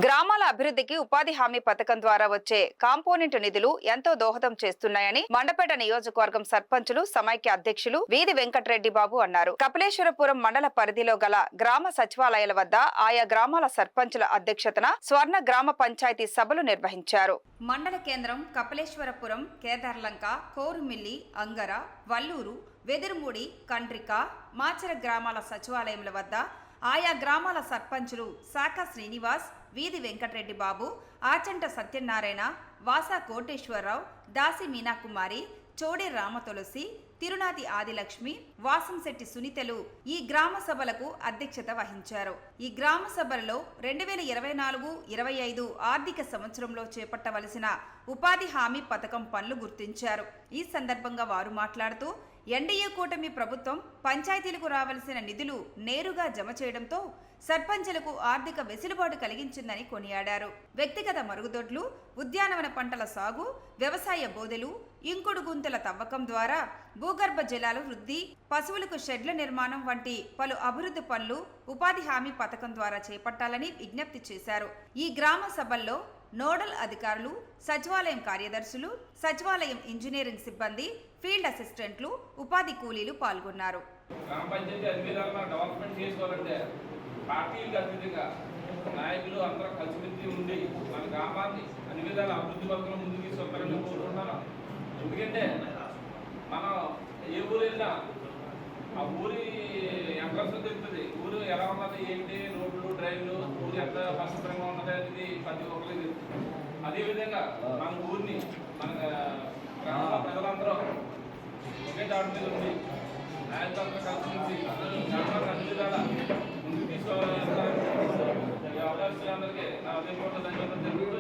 గ్రామాల అభివృద్ధికి ఉపాధి హామీ పథకం ద్వారా వచ్చే కాంపోనెంట్ నిధులు ఎంతో దోహదం చేస్తున్నాయని మండపేట నియోజకవర్గం సర్పంచులు సమైక్య అధ్యక్షులు వీధి వెంకటరెడ్డి బాబు అన్నారు. కపిలేశ్వరపురం మండల పరిధిలో గల గ్రామ సచివాలయాల వద్ద ఆయా గ్రామాల సర్పంచుల అధ్యక్షతన స్వర్ణ గ్రామ పంచాయతీ సభలు నిర్వహించారు. మండల కేంద్రం కపిలేశ్వరపురం, కేదార్లంక, కోరుమిల్లి, అంగర, వల్లూరు, వెదురుమూడి, కండ్రిక, మాచర గ్రామాల సచివాలయముల వద్ద ఆయా గ్రామాల సర్పంచులు శాఖ శ్రీనివాస్, వీధి వెంకటరెడ్డి బాబు, ఆచంట సత్యనారాయణ, వాసా కోటేశ్వరరావు, దాసి మీనాకుమారి, చోడే రామతులసి, తిరునాది ఆదిలక్ష్మి, వాసంశెట్టి సునీతలు ఈ గ్రామ సభలకు అధ్యక్షత వహించారు. ఈ గ్రామ సభలలో 2024-25 ఆర్థిక సంవత్సరంలో చేపట్టవలసిన ఉపాధి హామీ పథకం పనులు గుర్తించారు. ఈ సందర్భంగా వారు మాట్లాడుతూ ఎన్డీఏ కూటమి ప్రభుత్వం పంచాయతీలకు రావాల్సిన నిధులు నేరుగా జమ చేయడంతో సర్పంచులకు ఆర్థిక వెసులుబాటు కలిగించిందని కొనియాడారు. వ్యక్తిగత మరుగుదొడ్లు, ఉద్యానవన పంటల సాగు, వ్యవసాయ బోదెలు, ఇంకుడు గుంతల తవ్వకం ద్వారా భూగర్భ జలాల వృద్ధి, పశువులకు షెడ్ల నిర్మాణం వంటి పలు అభివృద్ధి పనులు ఉపాధి హామీ పథకం ద్వారా చేపట్టాలని విజ్ఞప్తి చేశారు. ఈ గ్రామ సభల్లో నోడల్ అధికారులు, సచివాలయం కార్యదర్శులు, సచివాలయం ఇంజనీరింగ్ సిబ్బంది, ఫీల్డ్ అసిస్టెంట్లు, ఉపాధి కూలీలు పాల్గొన్నారు. పార్టీలకు అతీతంగా నాయకులు అందరూ కలిసిమెలిసి ఉండి మన గ్రామాన్ని అన్ని విధాల అభివృద్ధి పథకంలో ముందుకు తీసుకొస్తారని కోరుకుంటున్నాను. ఎందుకంటే మనం ఏ ఊరు వెళ్ళినా ఆ ఊరి ఎంట్రన్స్ తెలుస్తుంది, ఊరు ఎలా ఉన్నది, ఏంటి, రోడ్లు, డ్రైన్లు, ఊరు ఎంత పరిశుభ్రంగా ఉన్నది అనేది ప్రతి ఒక్కరికి తెలుస్తుంది. అదేవిధంగా మన ఊరిని మన గ్రామ ప్రజలందరూ ఒకే దాడి మీద ఉంది, నాయకులందరూ కలిసిమెలిసి గ్రామాన్ని అన్ని విధాల ముందుకు తీసుకోవాలని అవకాశాలందరికీ నా ఉదయపూర్వక ధన్యవాదాలు తెలుపుతూ